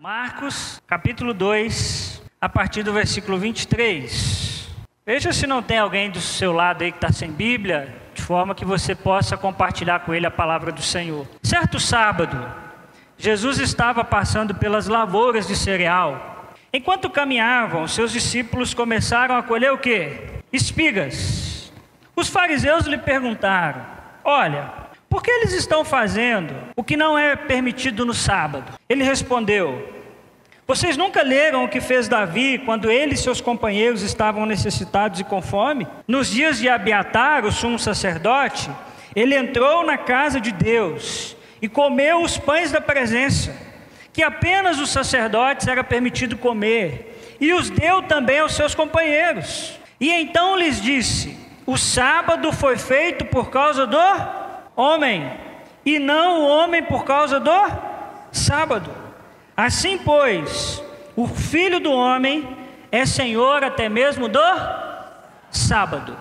Marcos, capítulo 2, a partir do versículo 23. Veja se não tem alguém do seu lado aí que está sem Bíblia, de forma que você possa compartilhar com ele a palavra do Senhor. Certo sábado, Jesus estava passando pelas lavouras de cereal. Enquanto caminhavam, seus discípulos começaram a colher o quê? Espigas. Os fariseus lhe perguntaram: olha, por que eles estão fazendo o que não é permitido no sábado? Ele respondeu: vocês nunca leram o que fez Davi quando ele e seus companheiros estavam necessitados e com fome? Nos dias de Abiatar, o sumo sacerdote, ele entrou na casa de Deus e comeu os pães da presença, que apenas os sacerdotes era permitido comer, e os deu também aos seus companheiros. E então lhes disse: o sábado foi feito por causa do homem, e não o homem por causa do sábado. Assim, pois, o Filho do Homem é Senhor até mesmo do sábado.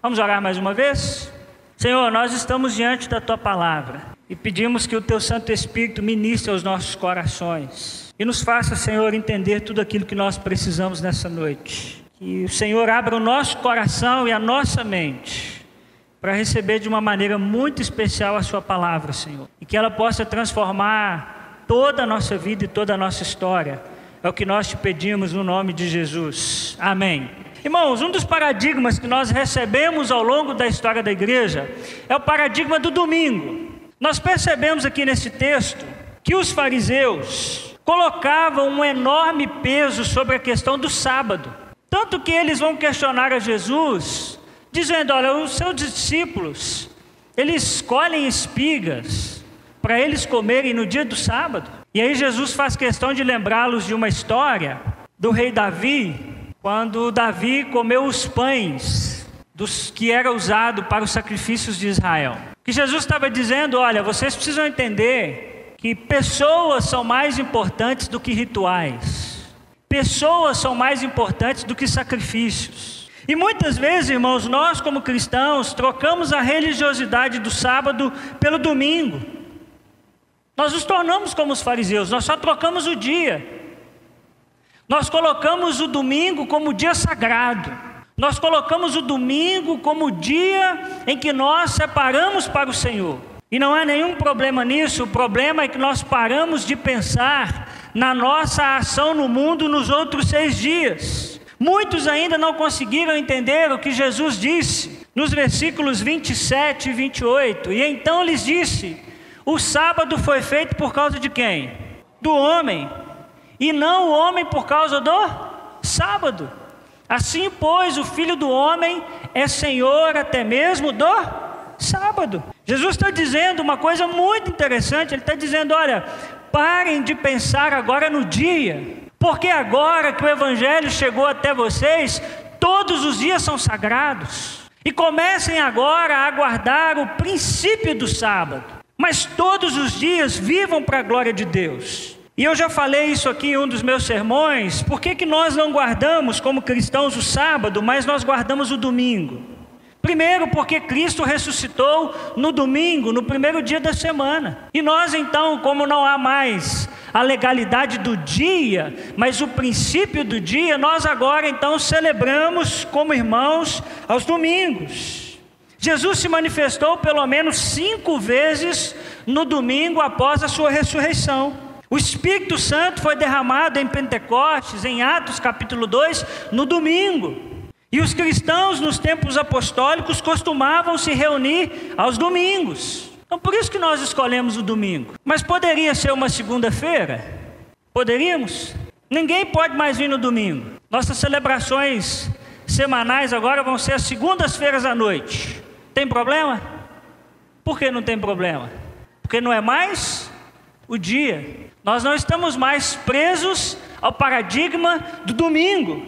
Vamos orar mais uma vez? Senhor, nós estamos diante da Tua palavra e pedimos que o Teu Santo Espírito ministre aos nossos corações e nos faça, Senhor, entender tudo aquilo que nós precisamos nessa noite. Que o Senhor abra o nosso coração e a nossa mente para receber de uma maneira muito especial a Sua palavra, Senhor, e que ela possa transformar toda a nossa vida e toda a nossa história. É o que nós te pedimos no nome de Jesus. Amém. Irmãos, um dos paradigmas que nós recebemos ao longo da história da igreja é o paradigma do domingo. Nós percebemos aqui nesse texto que os fariseus colocavam um enorme peso sobre a questão do sábado. Tanto que eles vão questionar a Jesus, dizendo: olha, os seus discípulos, eles escolhem espigas para eles comerem no dia do sábado. E aí Jesus faz questão de lembrá-los de uma história do rei Davi, quando Davi comeu os pães dos que era usado para os sacrifícios de Israel. Que Jesus estava dizendo: olha, vocês precisam entender que pessoas são mais importantes do que rituais. Pessoas são mais importantes do que sacrifícios. E muitas vezes, irmãos, nós como cristãos trocamos a religiosidade do sábado pelo domingo. Nós nos tornamos como os fariseus, nós só trocamos o dia. Nós colocamos o domingo como dia sagrado. Nós colocamos o domingo como o dia em que nós separamos para o Senhor. E não há nenhum problema nisso. O problema é que nós paramos de pensar na nossa ação no mundo nos outros 6 dias. Muitos ainda não conseguiram entender o que Jesus disse nos versículos 27 e 28. E então lhes disse: o sábado foi feito por causa de quem? Do homem, e não o homem por causa do sábado. Assim, pois, o Filho do Homem é Senhor até mesmo do sábado. Jesus está dizendo uma coisa muito interessante. Ele está dizendo: olha, parem de pensar agora no dia, porque agora que o Evangelho chegou até vocês, todos os dias são sagrados. E comecem agora a aguardar o princípio do sábado. Mas todos os dias vivam para a glória de Deus. E eu já falei isso aqui em um dos meus sermões. Por que nós não guardamos como cristãos o sábado, mas nós guardamos o domingo? Primeiro, porque Cristo ressuscitou no domingo, no primeiro dia da semana. E nós então, como não há mais a legalidade do dia, mas o princípio do dia, nós agora então celebramos como irmãos aos domingos. Jesus se manifestou pelo menos 5 vezes no domingo após a sua ressurreição. O Espírito Santo foi derramado em Pentecostes, em Atos capítulo 2, no domingo. E os cristãos nos tempos apostólicos costumavam se reunir aos domingos. Então por isso que nós escolhemos o domingo. Mas poderia ser uma segunda-feira? Poderíamos? Ninguém pode mais vir no domingo. Nossas celebrações semanais agora vão ser as segundas-feiras à noite. Tem problema? Por que não tem problema? Porque não é mais o dia. Nós não estamos mais presos ao paradigma do domingo.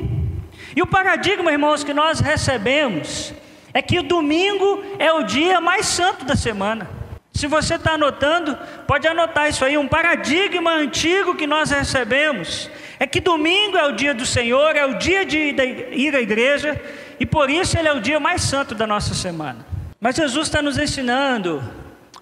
E o paradigma, irmãos, que nós recebemos é que o domingo é o dia mais santo da semana. Se você está anotando, pode anotar isso aí. Um paradigma antigo que nós recebemos é que domingo é o dia do Senhor, é o dia de ir à igreja, e por isso ele é o dia mais santo da nossa semana. Mas Jesus está nos ensinando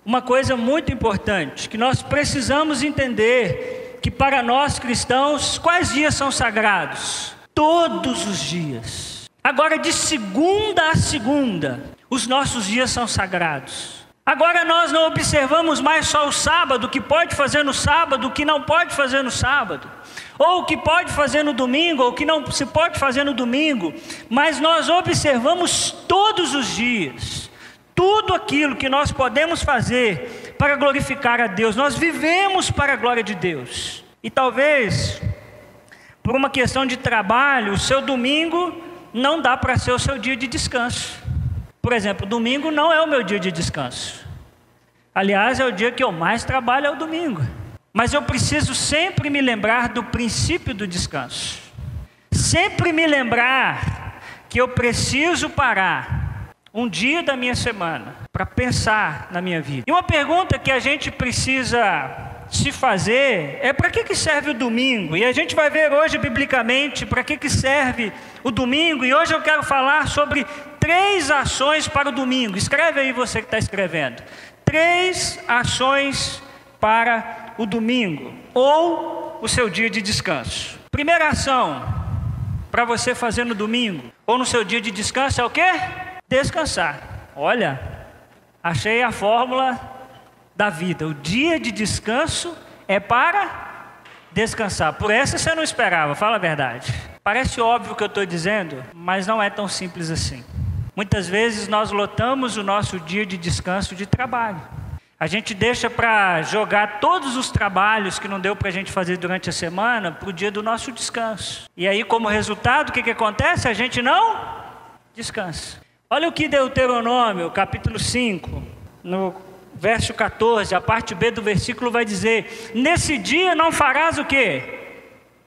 uma coisa muito importante, que nós precisamos entender que para nós cristãos, quais dias são sagrados? Todos os dias. Agora, de segunda a segunda, os nossos dias são sagrados. Agora nós não observamos mais só o sábado, o que pode fazer no sábado, o que não pode fazer no sábado, ou o que pode fazer no domingo, ou o que não se pode fazer no domingo, mas nós observamos todos os dias, tudo aquilo que nós podemos fazer para glorificar a Deus. Nós vivemos para a glória de Deus. E talvez, por uma questão de trabalho, o seu domingo não dá para ser o seu dia de descanso. Por exemplo, domingo não é o meu dia de descanso. Aliás, é o dia que eu mais trabalho, é o domingo. Mas eu preciso sempre me lembrar do princípio do descanso. Sempre me lembrar que eu preciso parar um dia da minha semana para pensar na minha vida. E uma pergunta que a gente precisa se fazer é: para que serve o domingo? E a gente vai ver hoje biblicamente para que serve o domingo. E hoje eu quero falar sobre 3 ações para o domingo. Escreve aí, você que está escrevendo. 3 ações para o domingo, ou o seu dia de descanso. Primeira ação para você fazer no domingo, ou no seu dia de descanso, é o quê? Descansar. Olha, achei a fórmula da vida. O dia de descanso é para descansar. Por essa você não esperava, fala a verdade. Parece óbvio o que eu estou dizendo, mas não é tão simples assim. Muitas vezes nós lotamos o nosso dia de descanso de trabalho. A gente deixa para jogar todos os trabalhos que não deu para a gente fazer durante a semana para o dia do nosso descanso. E aí, como resultado, o que acontece? A gente não descansa. Olha o que Deuteronômio, capítulo 5, no verso 14, a parte B do versículo vai dizer: nesse dia não farás o quê?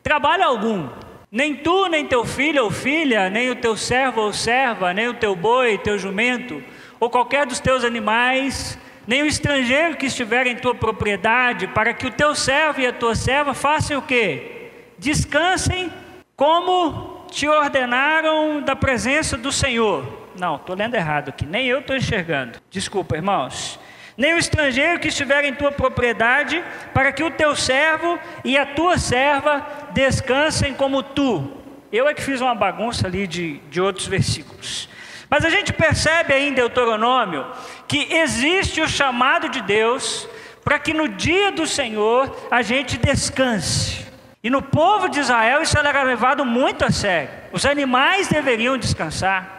Trabalho algum. Nem tu, nem teu filho ou filha, nem o teu servo ou serva, nem o teu boi, teu jumento, ou qualquer dos teus animais, nem o estrangeiro que estiver em tua propriedade, para que o teu servo e a tua serva façam o quê? Descansem como te ordenaram da presença do Senhor. Não, estou lendo errado aqui, nem eu estou enxergando. Desculpa, irmãos. Nem o estrangeiro que estiver em tua propriedade, para que o teu servo e a tua serva descansem como tu. Eu é que fiz uma bagunça ali de outros versículos. Mas a gente percebe aí em Deuteronômio que existe o chamado de Deus para que no dia do Senhor a gente descanse. E no povo de Israel isso era levado muito a sério. Os animais deveriam descansar.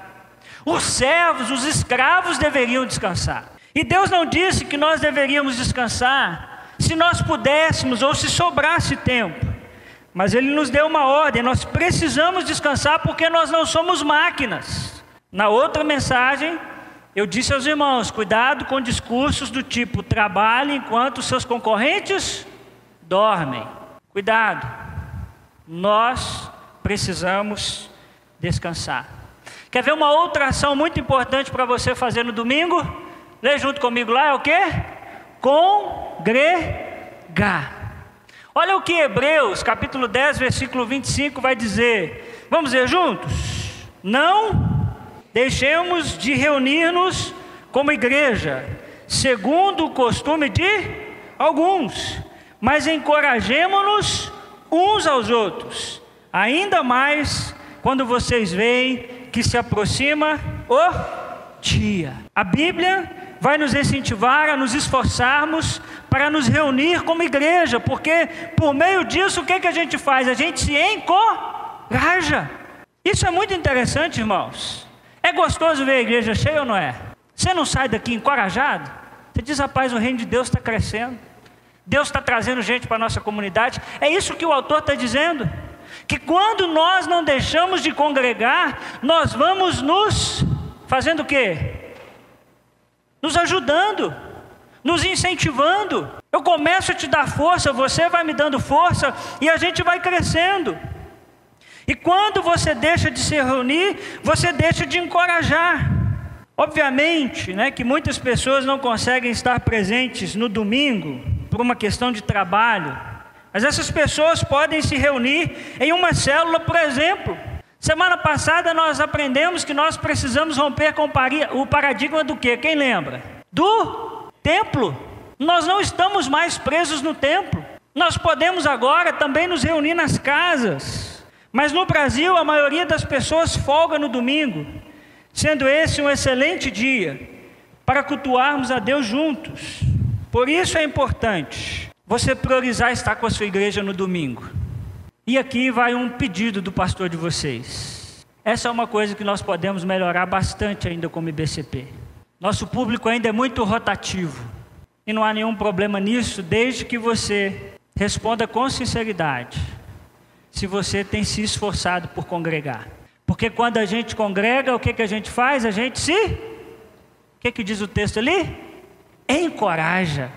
Os servos, os escravos deveriam descansar. E Deus não disse que nós deveríamos descansar se nós pudéssemos ou se sobrasse tempo. Mas Ele nos deu uma ordem: nós precisamos descansar porque nós não somos máquinas. Na outra mensagem, eu disse aos irmãos: cuidado com discursos do tipo trabalhe enquanto seus concorrentes dormem. Cuidado, nós precisamos descansar. Quer ver uma outra ação muito importante para você fazer no domingo? Lê junto comigo lá, é o quê? Congregar. Olha o que Hebreus, capítulo 10, versículo 25 vai dizer. Vamos ler juntos? Não deixemos de reunir-nos como igreja, segundo o costume de alguns, mas encorajemo-nos uns aos outros, ainda mais quando vocês veem que se aproxima o dia. A Bíblia vai nos incentivar a nos esforçarmos para nos reunir como igreja, porque por meio disso o que a gente faz? A gente se encoraja. Isso é muito interessante, irmãos. É gostoso ver a igreja cheia ou não é? Você não sai daqui encorajado? Você diz: rapaz, o reino de Deus está crescendo, Deus está trazendo gente para a nossa comunidade. É isso que o autor está dizendo, que quando nós não deixamos de congregar, nós vamos nos fazendo o quê? Nos ajudando, nos incentivando. Eu começo a te dar força, você vai me dando força e a gente vai crescendo. E quando você deixa de se reunir, você deixa de encorajar. Obviamente, que muitas pessoas não conseguem estar presentes no domingo por uma questão de trabalho, mas essas pessoas podem se reunir em uma célula, por exemplo. Semana passada nós aprendemos que nós precisamos romper com o paradigma do quê? Quem lembra? Do templo. Nós não estamos mais presos no templo. Nós podemos agora também nos reunir nas casas, mas no Brasil a maioria das pessoas folga no domingo, sendo esse um excelente dia para cultuarmos a Deus juntos. Por isso é importante você priorizar estar com a sua igreja no domingo. E aqui vai um pedido do pastor de vocês. Essa é uma coisa que nós podemos melhorar bastante ainda como IBCP. Nosso público ainda é muito rotativo. E não há nenhum problema nisso, desde que você responda com sinceridade se você tem se esforçado por congregar. Porque quando a gente congrega, o que a gente faz? A gente se... O que diz o texto ali? Encoraja.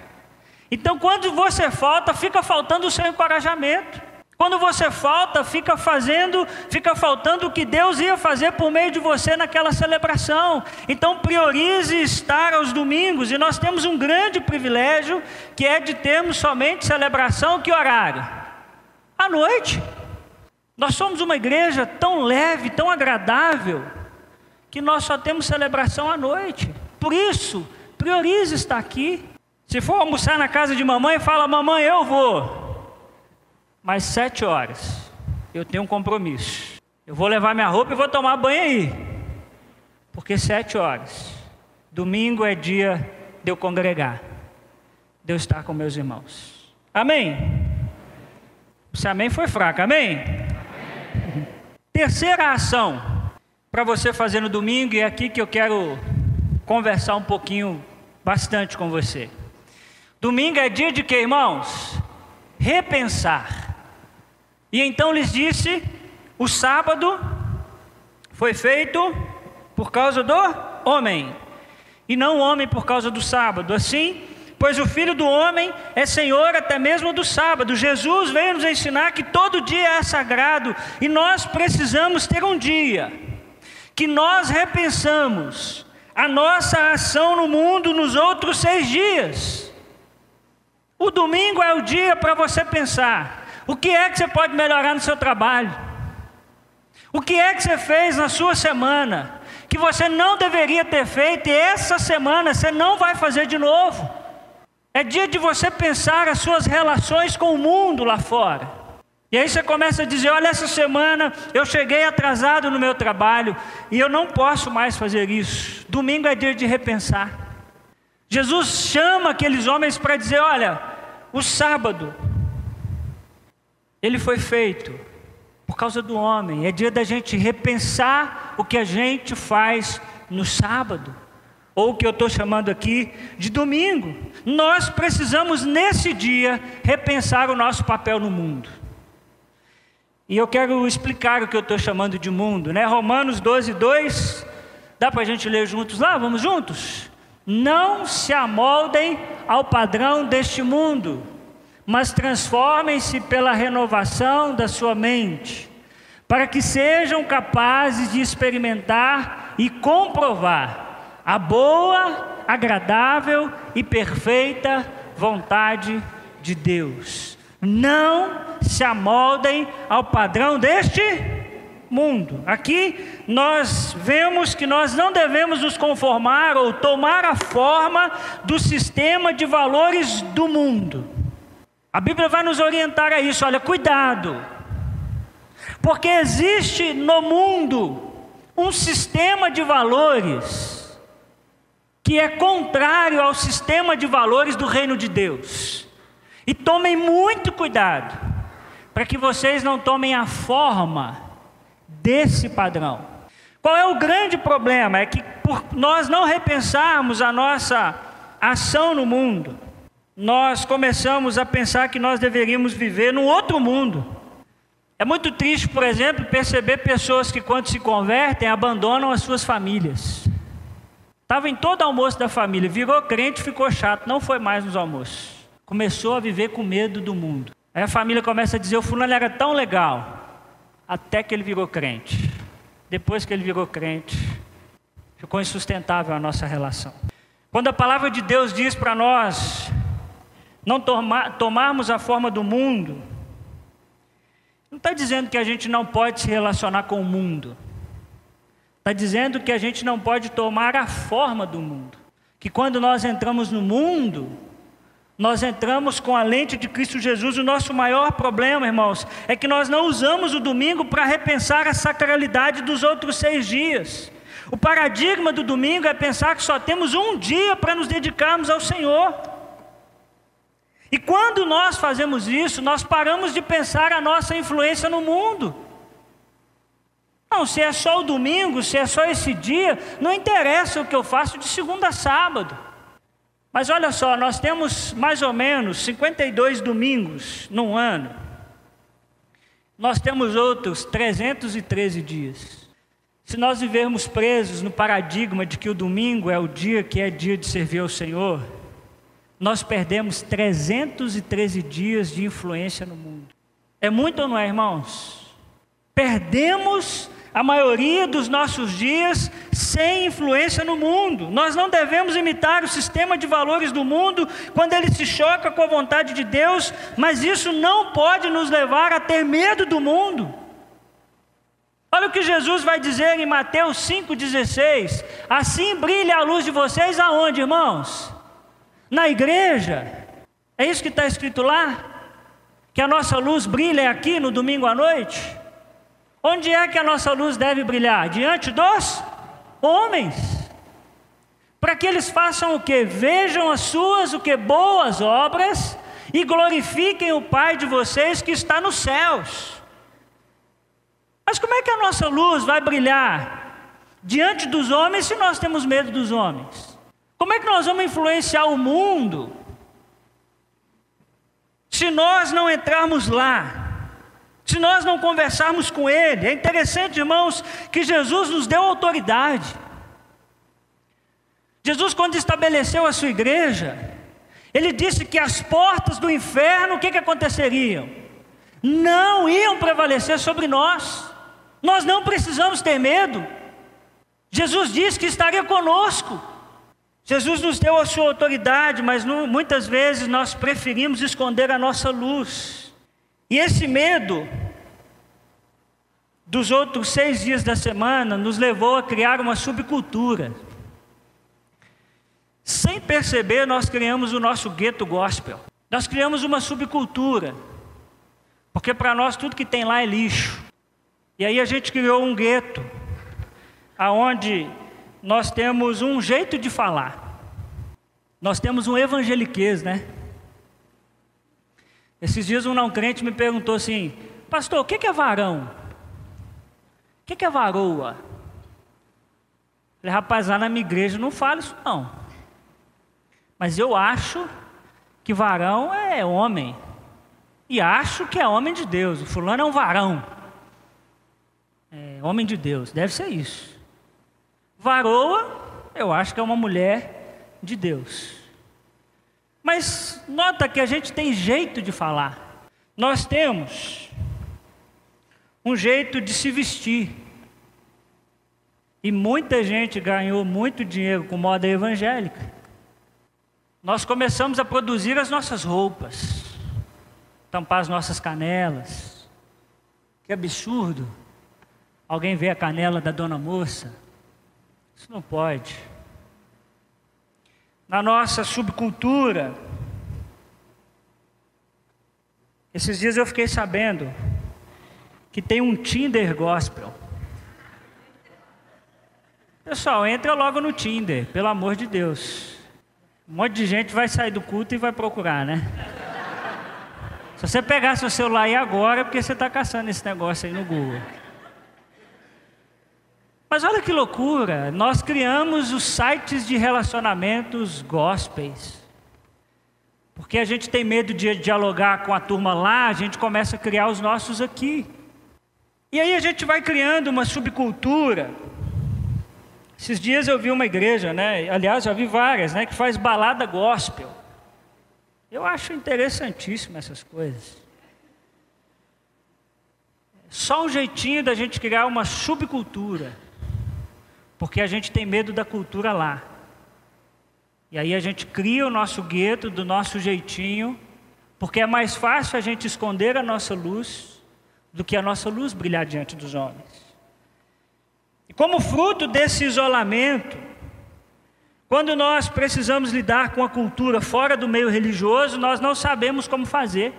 Então quando você falta, fica faltando o seu encorajamento. Quando você falta, fica faltando o que Deus ia fazer por meio de você naquela celebração. Então priorize estar aos domingos. E nós temos um grande privilégio, que é de termos somente celebração, que horário? À noite. Nós somos uma igreja tão leve, tão agradável, que nós só temos celebração à noite. Por isso, priorize estar aqui. Se for almoçar na casa de mamãe, fala: mamãe, eu vou, mas 7 horas eu tenho um compromisso. Eu vou levar minha roupa e vou tomar banho aí, porque 7 horas, domingo é dia de eu congregar, de eu estar com meus irmãos. Amém? Esse amém foi fraco, amém? Terceira ação para você fazer no domingo, e é aqui que eu quero conversar um pouquinho, bastante com você. Domingo é dia de quê, irmãos? Repensar. E então lhes disse: o sábado foi feito por causa do homem, e não o homem por causa do sábado. Assim, pois o Filho do Homem é Senhor até mesmo do sábado. Jesus veio nos ensinar que todo dia é sagrado, e nós precisamos ter um dia que nós repensamos a nossa ação no mundo nos outros 6 dias. O domingo é o dia para você pensar: o que é que você pode melhorar no seu trabalho? O que é que você fez na sua semana que você não deveria ter feito, e essa semana você não vai fazer de novo? É dia de você pensar as suas relações com o mundo lá fora. E aí você começa a dizer: olha, essa semana eu cheguei atrasado no meu trabalho e eu não posso mais fazer isso. Domingo é dia de repensar. Jesus chama aqueles homens para dizer: olha, o sábado ele foi feito por causa do homem. É dia da gente repensar o que a gente faz no sábado, ou o que eu estou chamando aqui de domingo. Nós precisamos nesse dia repensar o nosso papel no mundo. E eu quero explicar o que eu estou chamando de mundo, né? Romanos 12:2, dá para a gente ler juntos lá? Vamos juntos? Não se amoldem ao padrão deste mundo, mas transformem-se pela renovação da sua mente, para que sejam capazes de experimentar e comprovar a boa, agradável e perfeita vontade de Deus. Não se amoldem ao padrão deste mundo. Aqui nós vemos que nós não devemos nos conformar ou tomar a forma do sistema de valores do mundo. A Bíblia vai nos orientar a isso. Olha, cuidado, porque existe no mundo um sistema de valores que é contrário ao sistema de valores do reino de Deus. E tomem muito cuidado para que vocês não tomem a forma desse padrão. Qual é o grande problema? É que por nós não repensarmos a nossa ação no mundo, nós começamos a pensar que nós deveríamos viver num outro mundo. É muito triste, por exemplo, perceber pessoas que quando se convertem abandonam as suas famílias. Estava em todo almoço da família, virou crente, ficou chato, não foi mais nos almoços. Começou a viver com medo do mundo. Aí a família começa a dizer: o fulano era tão legal, até que ele virou crente. Depois que ele virou crente, ficou insustentável a nossa relação. Quando a palavra de Deus diz para nós não tomarmos a forma do mundo, não está dizendo que a gente não pode se relacionar com o mundo. Está dizendo que a gente não pode tomar a forma do mundo. Que quando nós entramos no mundo, Nós entramos com a lente de Cristo Jesus. O nosso maior problema, irmãos, é que nós não usamos o domingo para repensar a sacralidade dos outros 6 dias. O paradigma do domingo é pensar que só temos um dia para nos dedicarmos ao Senhor. E quando nós fazemos isso, nós paramos de pensar a nossa influência no mundo. Não, se é só o domingo, se é só esse dia, não interessa o que eu faço de segunda a sábado. Mas olha só, nós temos mais ou menos 52 domingos num ano. Nós temos outros 313 dias. Se nós vivermos presos no paradigma de que o domingo é o dia que é dia de servir ao Senhor, nós perdemos 313 dias de influência no mundo. É muito ou não é, irmãos? Perdemos a maioria dos nossos dias sem influência no mundo. Nós não devemos imitar o sistema de valores do mundo quando ele se choca com a vontade de Deus, mas isso não pode nos levar a ter medo do mundo. Olha o que Jesus vai dizer em Mateus 5,16. Assim brilha a luz de vocês aonde, irmãos? Na igreja. É isso que está escrito lá? Que a nossa luz brilha aqui no domingo à noite? Onde é que a nossa luz deve brilhar? Diante dos homens. Para que eles façam o quê? Vejam as suas boas obras e glorifiquem o Pai de vocês que está nos céus. Mas como é que a nossa luz vai brilhar diante dos homens se nós temos medo dos homens? Como é que nós vamos influenciar o mundo se nós não entrarmos lá? Se nós não conversarmos com Ele? É interessante, irmãos, que Jesus nos deu autoridade. Jesus, quando estabeleceu a sua igreja, Ele disse que as portas do inferno, o que aconteceriam? Não iam prevalecer sobre nós. Nós não precisamos ter medo. Jesus disse que estaria conosco. Jesus nos deu a sua autoridade, mas muitas vezes nós preferimos esconder a nossa luz. E esse medo dos outros 6 dias da semana nos levou a criar uma subcultura. Sem perceber, nós criamos o nosso gueto gospel. Nós criamos uma subcultura, porque para nós tudo que tem lá é lixo. E aí a gente criou um gueto, aonde nós temos um jeito de falar. Nós temos um evangeliquez, né? Esses dias um não crente me perguntou assim: pastor, o que é varão? O que é varoa? Eu falei: rapaz, lá na minha igreja não fala isso não. Mas eu acho que varão é homem. E acho que é homem de Deus. O fulano é um varão. É homem de Deus, deve ser isso. Varoa, eu acho que é uma mulher de Deus. Mas nota que a gente tem jeito de falar. Nós temos um jeito de se vestir. E muita gente ganhou muito dinheiro com moda evangélica. Nós começamos a produzir as nossas roupas, tampar as nossas canelas. Que absurdo. Alguém vê a canela da dona moça? Isso não pode. Na nossa subcultura, esses dias eu fiquei sabendo que tem um Tinder gospel. Pessoal, entra logo no Tinder, pelo amor de Deus. Um monte de gente vai sair do culto e vai procurar, né? Se você pegar seu celular aí agora, é porque você está caçando esse negócio aí no Google. Mas olha que loucura, nós criamos os sites de relacionamentos gospels. Porque a gente tem medo de dialogar com a turma lá, a gente começa a criar os nossos aqui. E aí a gente vai criando uma subcultura. Esses dias eu vi uma igreja, né? Aliás, já vi várias, né? Que faz balada gospel. Eu acho interessantíssimo essas coisas. Só um jeitinho da gente criar uma subcultura. Porque a gente tem medo da cultura lá. E aí a gente cria o nosso gueto, do nosso jeitinho, porque é mais fácil a gente esconder a nossa luz do que a nossa luz brilhar diante dos homens. E como fruto desse isolamento, Quando nós precisamos lidar com a cultura fora do meio religioso, nós não sabemos como fazer.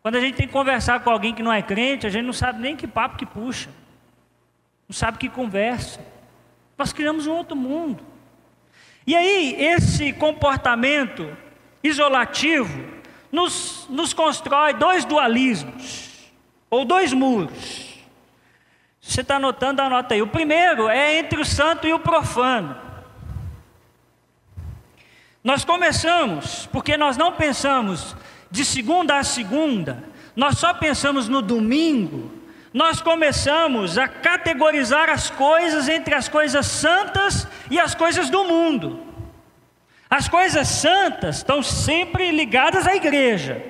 Quando a gente tem que conversar com alguém que não é crente, a gente não sabe nem que papo que puxa, não sabe que conversa. Nós criamos um outro mundo. E aí, esse comportamento isolativo nos constrói dois dualismos, ou dois muros. Se você está anotando, anota aí. O primeiro é entre o santo e o profano. Nós começamos, porque nós não pensamos de segunda a segunda, nós só pensamos no domingo, nós começamos a categorizar as coisas entre as coisas santas e as coisas do mundo. As coisas santas estão sempre ligadas à igreja.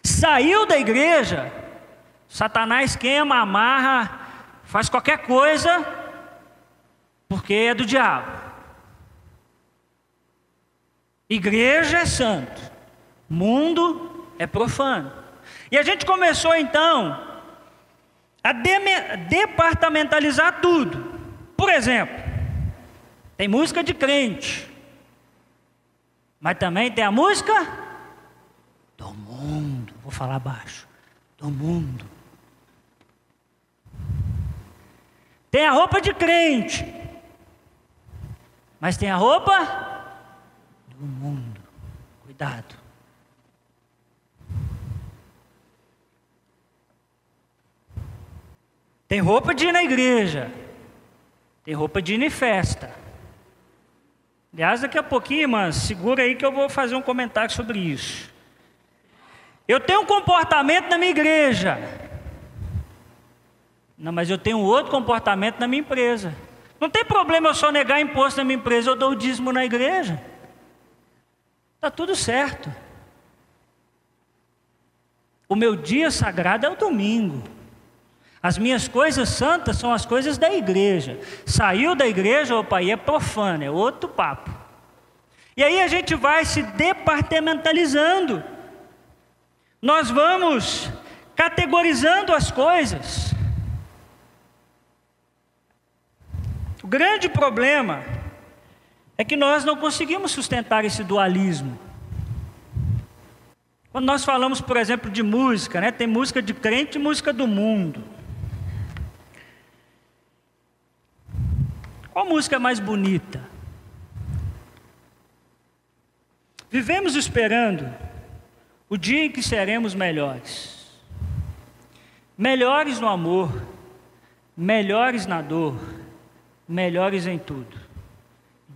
Saiu da igreja, Satanás queima, amarra, faz qualquer coisa, porque é do diabo. Igreja é santo, mundo é profano. E a gente começou então a departamentalizar tudo. Por exemplo, tem música de crente, mas também tem a música do mundo. Vou falar baixo, do mundo. Tem a roupa de crente, mas tem a roupa do mundo. Cuidado. Tem roupa de ir na igreja, tem roupa de ir em festa. Aliás, daqui a pouquinho, irmãs, segura aí que eu vou fazer um comentário sobre isso. Eu tenho um comportamento na minha igreja. Não, mas eu tenho outro comportamento na minha empresa. Não tem problema eu só negar imposto na minha empresa, eu dou o dízimo na igreja. Está tudo certo. O meu dia sagrado é o domingo. As minhas coisas santas são as coisas da igreja. Saiu da igreja, opa, aí é profano, é outro papo. E aí a gente vai se departamentalizando. Nós vamos categorizando as coisas. O grande problema é que nós não conseguimos sustentar esse dualismo. Quando nós falamos, por exemplo, de música, né? Tem música de crente e música do mundo. Qual música é mais bonita? Vivemos esperando o dia em que seremos melhores. Melhores no amor, melhores na dor, melhores em tudo.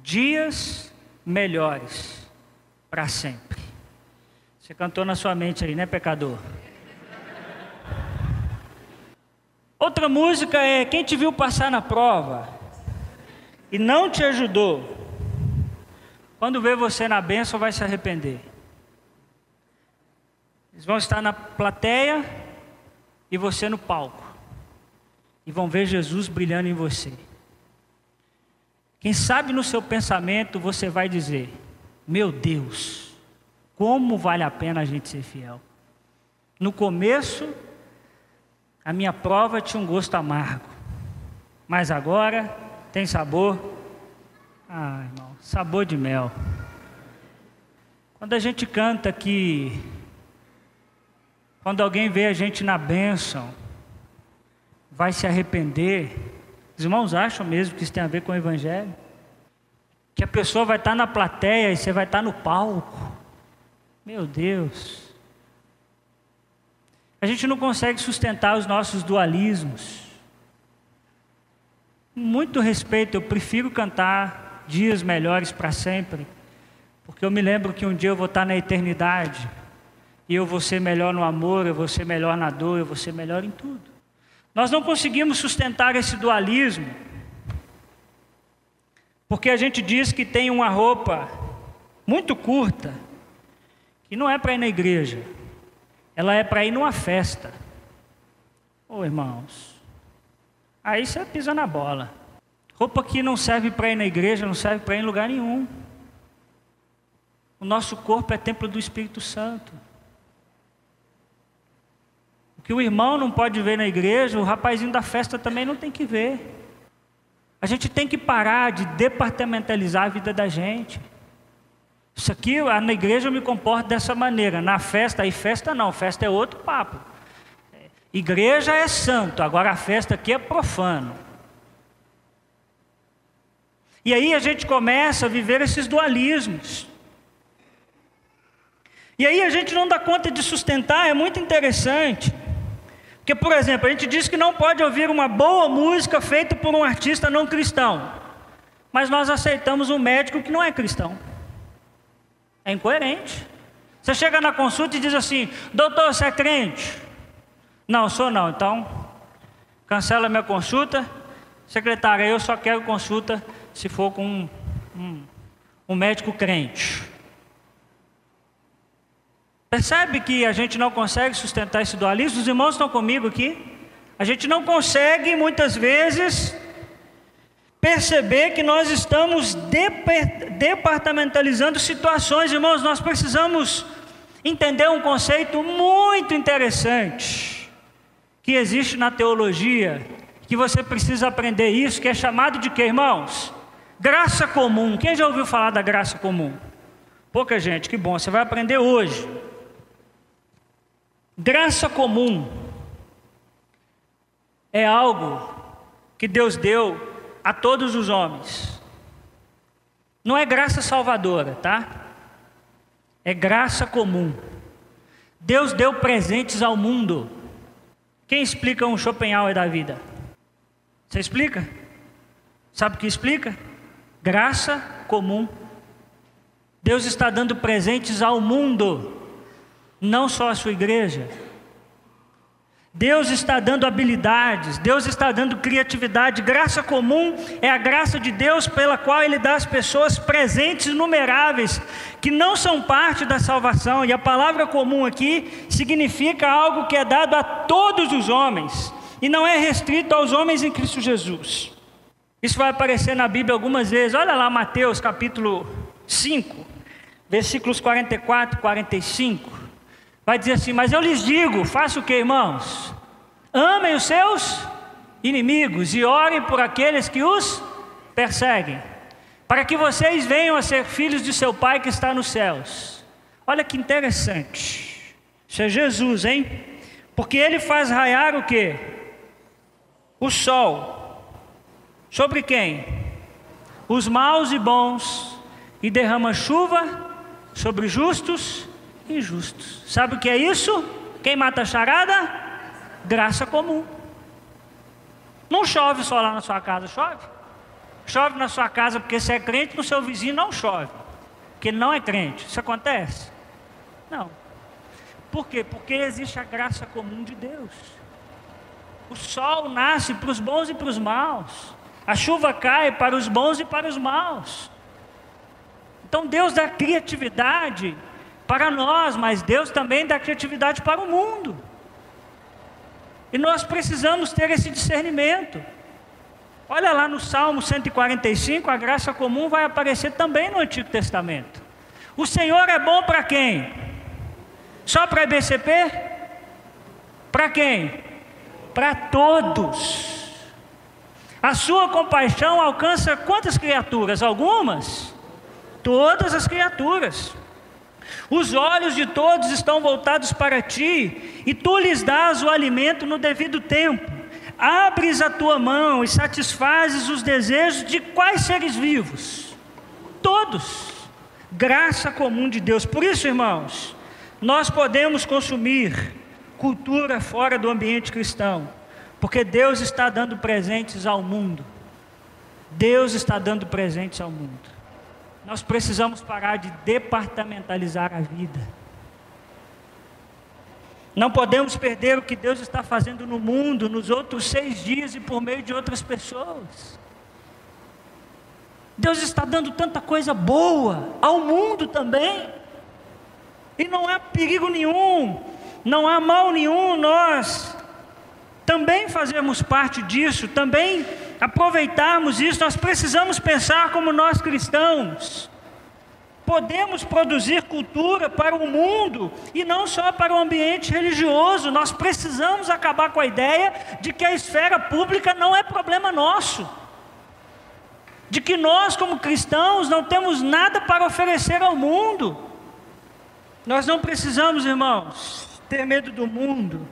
Dias melhores para sempre. Você cantou na sua mente aí, né, pecador? Outra música é Quem Te Viu Passar na Prova e Não Te Ajudou, quando vê você na bênção vai se arrepender. Eles vão estar na plateia e você no palco, e vão ver Jesus brilhando em você. Quem sabe no seu pensamento você vai dizer: meu Deus, como vale a pena a gente ser fiel. No começo, a minha prova tinha um gosto amargo, mas agora tem sabor, irmão, sabor de mel. Quando a gente canta que, quando alguém vê a gente na bênção, vai se arrepender, os irmãos acham mesmo que isso tem a ver com o Evangelho? Que a pessoa vai estar na plateia e você vai estar no palco? Meu Deus! A gente não consegue sustentar os nossos dualismos. Com muito respeito, eu prefiro cantar dias melhores para sempre, porque eu me lembro que um dia eu vou estar na eternidade, e eu vou ser melhor no amor, eu vou ser melhor na dor, eu vou ser melhor em tudo. Nós não conseguimos sustentar esse dualismo, porque a gente diz que tem uma roupa muito curta, que não é para ir na igreja, ela é para ir numa festa. Irmãos, aí você pisa na bola. Roupa que não serve para ir na igreja, não serve para ir em lugar nenhum. O nosso corpo é templo do Espírito Santo. O que o irmão não pode ver na igreja, o rapazinho da festa também não tem que ver. A gente tem que parar de departamentalizar a vida da gente. Isso aqui, na igreja eu me comporto dessa maneira. Na festa, aí festa não, festa é outro papo. Igreja é santo, agora a festa aqui é profano. E aí a gente começa a viver esses dualismos. E aí a gente não dá conta de sustentar, é muito interessante. Porque, por exemplo, a gente diz que não pode ouvir uma boa música feita por um artista não cristão. Mas nós aceitamos um médico que não é cristão. É incoerente. Você chega na consulta e diz assim: doutor, você é crente? Não, sou não. Então, cancela minha consulta. Secretária, eu só quero consulta se for com um médico crente. Percebe que a gente não consegue sustentar esse dualismo? Os irmãos estão comigo aqui? A gente não consegue, muitas vezes, perceber que nós estamos departamentalizando situações. Irmãos, nós precisamos entender um conceito muito interessante que existe na teologia, que você precisa aprender isso, que é chamado de quê, irmãos? Graça comum. Quem já ouviu falar da graça comum? Pouca gente, que bom, você vai aprender hoje. Graça comum é algo que Deus deu a todos os homens. Não é graça salvadora, tá? É graça comum. Deus deu presentes ao mundo. Quem explica um Schopenhauer da vida? Você explica? Sabe o que explica? Graça comum. Deus está dando presentes ao mundo, não só à sua igreja. Deus está dando habilidades, Deus está dando criatividade. Graça comum é a graça de Deus pela qual Ele dá às pessoas presentes inumeráveis, que não são parte da salvação. E a palavra comum aqui significa algo que é dado a todos os homens, e não é restrito aos homens em Cristo Jesus. Isso vai aparecer na Bíblia algumas vezes. Olha lá Mateus capítulo 5, versículos 44 e 45. Vai dizer assim: mas eu lhes digo, faça o que, irmãos? Amem os seus inimigos e orem por aqueles que os perseguem, para que vocês venham a ser filhos de seu Pai que está nos céus. Olha que interessante. Isso é Jesus, hein? Porque Ele faz raiar o quê? O sol. Sobre quem? Os maus e bons. E derrama chuva sobre justos e injustos. Sabe o que é isso? Quem mata a charada? Graça comum. Não chove só lá na sua casa, chove? Chove na sua casa porque você é crente, no seu vizinho não chove, porque ele não é crente. Isso acontece? Não. Por quê? Porque existe a graça comum de Deus. O sol nasce para os bons e para os maus. A chuva cai para os bons e para os maus. Então Deus dá criatividade para nós, mas Deus também dá criatividade para o mundo. E nós precisamos ter esse discernimento. Olha lá no Salmo 145, a graça comum vai aparecer também no Antigo Testamento. O Senhor é bom para quem? Só para a IBCP? Para quem? Para todos. A sua compaixão alcança quantas criaturas? Algumas? Todas as criaturas. Os olhos de todos estão voltados para ti, e tu lhes dás o alimento no devido tempo. Abres a tua mão e satisfazes os desejos de quais seres vivos? Todos. Graça comum de Deus. Por isso, irmãos, nós podemos consumir cultura fora do ambiente cristão, porque Deus está dando presentes ao mundo. Deus está dando presentes ao mundo. Nós precisamos parar de departamentalizar a vida. Não podemos perder o que Deus está fazendo no mundo, nos outros 6 dias e por meio de outras pessoas. Deus está dando tanta coisa boa ao mundo também. E não há perigo nenhum, não há mal nenhum, nós também fazemos parte disso, também aproveitarmos isso. Nós precisamos pensar como nós cristãos. Podemos produzir cultura para o mundo e não só para o ambiente religioso. Nós precisamos acabar com a ideia de que a esfera pública não é problema nosso. de que nós, como cristãos, não temos nada para oferecer ao mundo. Nós não precisamos, irmãos, ter medo do mundo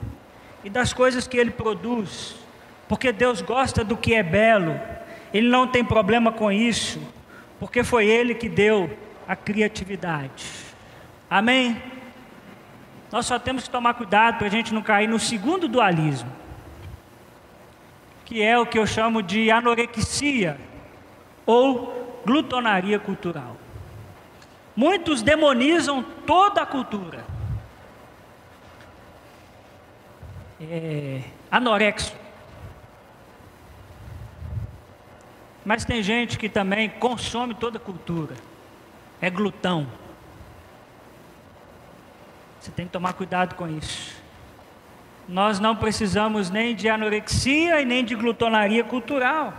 e das coisas que ele produz, porque Deus gosta do que é belo. Ele não tem problema com isso, porque foi Ele que deu a criatividade. Amém? Nós só temos que tomar cuidado para a gente não cair no segundo dualismo, que é o que eu chamo de anorexia ou glutonaria cultural. Muitos demonizam toda a cultura. Anorexo. Mas tem gente que também consome toda a cultura. É glutão. Você tem que tomar cuidado com isso. Nós não precisamos nem de anorexia e nem de glutonaria cultural.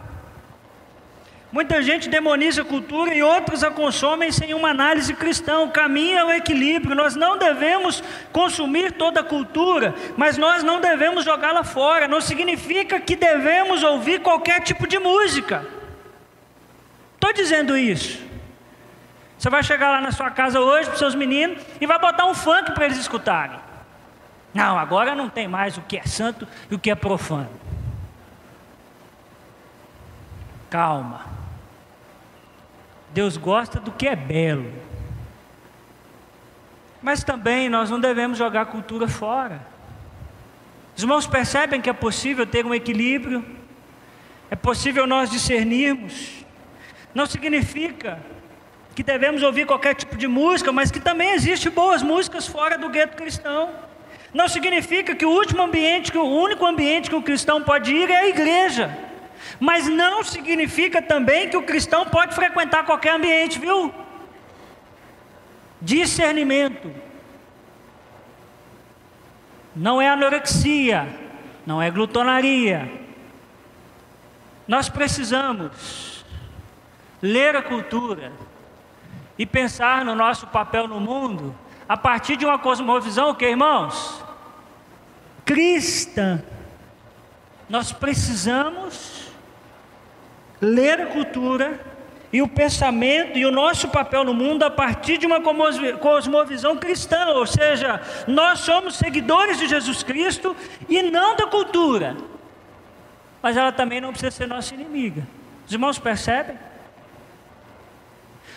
Muita gente demoniza a cultura e outros a consomem sem uma análise cristã. O caminho é o equilíbrio. Nós não devemos consumir toda a cultura, mas nós não devemos jogá-la fora. Não significa que devemos ouvir qualquer tipo de música. Estou dizendo isso. Você vai chegar lá na sua casa hoje para os seus meninos e vai botar um funk para eles escutarem. Não, agora não tem mais o que é santo e o que é profano. Calma. Deus gosta do que é belo. Mas também nós não devemos jogar a cultura fora. Os irmãos percebem que é possível ter um equilíbrio? É possível nós discernirmos? Não significa que devemos ouvir qualquer tipo de música, mas que também existem boas músicas fora do gueto cristão. Não significa que o único ambiente que o cristão pode ir é a igreja. Mas não significa também que o cristão pode frequentar qualquer ambiente, viu? Discernimento. Não é anorexia, não é glutonaria. Nós precisamos ler a cultura e pensar no nosso papel no mundo a partir de uma cosmovisão, que, irmãos? Cristã. Nós precisamos ler a cultura e o pensamento e o nosso papel no mundo a partir de uma cosmovisão cristã, ou seja, nós somos seguidores de Jesus Cristo e não da cultura, mas ela também não precisa ser nossa inimiga. Os irmãos percebem?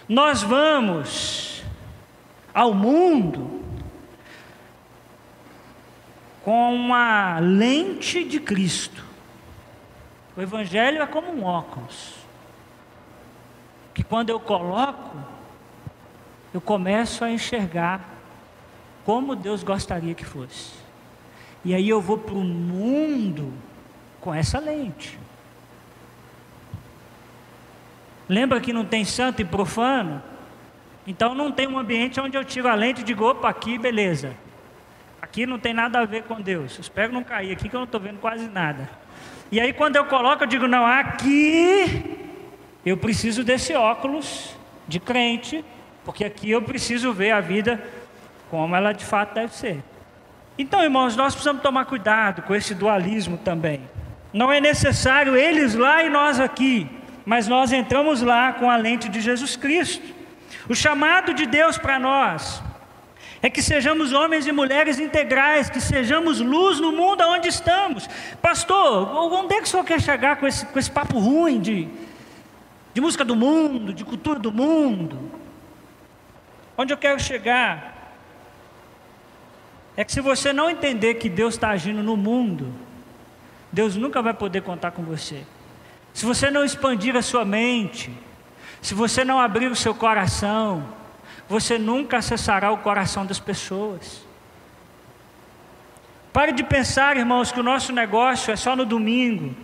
Nós vamos ao mundo com uma lente de Cristo. O Evangelho é como um óculos, que quando eu coloco, eu começo a enxergar como Deus gostaria que fosse. E aí eu vou para o mundo com essa lente. Lembra que não tem santo e profano? Então não tem um ambiente onde eu tiro a lente e digo, opa, aqui beleza. Aqui não tem nada a ver com Deus. Espero não cair aqui que eu não estou vendo quase nada. E aí quando eu coloco, eu digo, não, aqui eu preciso desse óculos de crente, porque aqui eu preciso ver a vida como ela de fato deve ser. Então, irmãos, nós precisamos tomar cuidado com esse dualismo também. Não é necessário eles lá e nós aqui, mas nós entramos lá com a lente de Jesus Cristo. O chamado de Deus para nós é que sejamos homens e mulheres integrais, que sejamos luz no mundo onde estamos. Pastor, onde é que o senhor quer chegar com esse papo ruim de música do mundo, de cultura do mundo? Onde eu quero chegar é que se você não entender que Deus está agindo no mundo, Deus nunca vai poder contar com você. Se você não expandir a sua mente, se você não abrir o seu coração, você nunca acessará o coração das pessoas. Pare de pensar, irmãos, que o nosso negócio é só no domingo.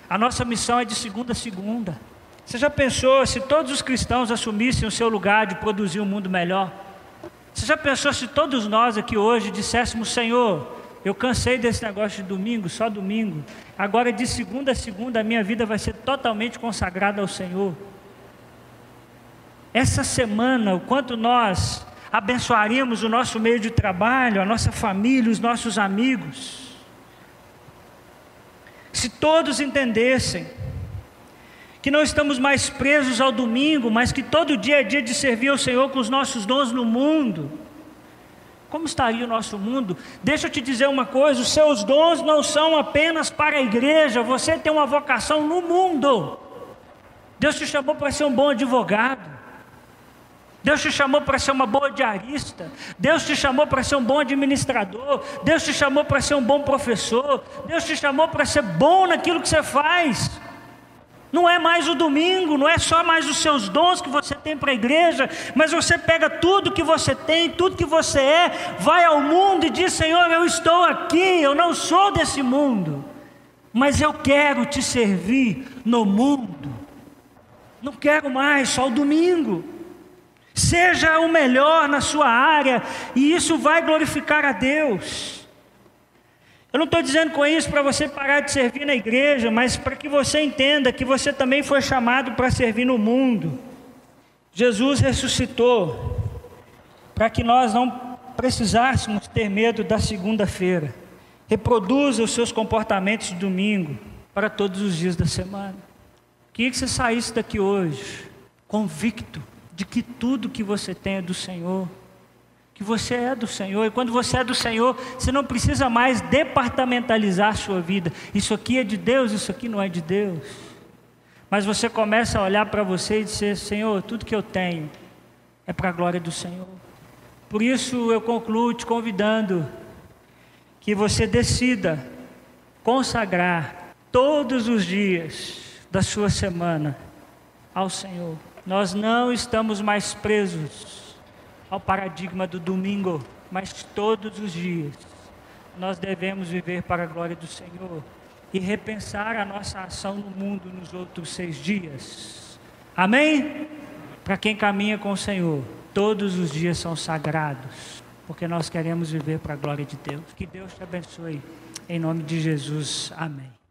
A nossa missão é de segunda a segunda. Você já pensou se todos os cristãos assumissem o seu lugar de produzir um mundo melhor? Você já pensou se todos nós aqui hoje disséssemos, Senhor, eu cansei desse negócio de domingo, só domingo. Agora de segunda a segunda a minha vida vai ser totalmente consagrada ao Senhor. Essa semana, o quanto nós abençoaríamos o nosso meio de trabalho, a nossa família, os nossos amigos. Se todos entendessem que não estamos mais presos ao domingo, mas que todo dia é dia de servir ao Senhor com os nossos dons no mundo. Como estaria o nosso mundo? Deixa eu te dizer uma coisa, os seus dons não são apenas para a igreja, você tem uma vocação no mundo. Deus te chamou para ser um bom advogado, Deus te chamou para ser uma boa diarista, Deus te chamou para ser um bom administrador, Deus te chamou para ser um bom professor, Deus te chamou para ser bom naquilo que você faz. Não é mais o domingo, não é só mais os seus dons que você tem para a igreja, mas você pega tudo que você tem, tudo que você é, vai ao mundo e diz: Senhor, eu estou aqui, eu não sou desse mundo, mas eu quero te servir no mundo. Não quero mais só o domingo. Seja o melhor na sua área, e isso vai glorificar a Deus. Eu não estou dizendo com isso para você parar de servir na igreja, mas para que você entenda que você também foi chamado para servir no mundo. Jesus ressuscitou para que nós não precisássemos ter medo da segunda-feira. Reproduza os seus comportamentos de domingo para todos os dias da semana. Queria que você saísse daqui hoje convicto de que tudo que você tem é do Senhor, que você é do Senhor, e quando você é do Senhor, você não precisa mais departamentalizar a sua vida. Isso aqui é de Deus, isso aqui não é de Deus. Mas você começa a olhar para você e dizer: Senhor, tudo que eu tenho é para a glória do Senhor. Por isso eu concluo te convidando que você decida consagrar todos os dias da sua semana ao Senhor. Nós não estamos mais presos ao paradigma do domingo, mas todos os dias nós devemos viver para a glória do Senhor e repensar a nossa ação no mundo nos outros 6 dias. Amém? Para quem caminha com o Senhor, todos os dias são sagrados, porque nós queremos viver para a glória de Deus. Que Deus te abençoe, em nome de Jesus. Amém.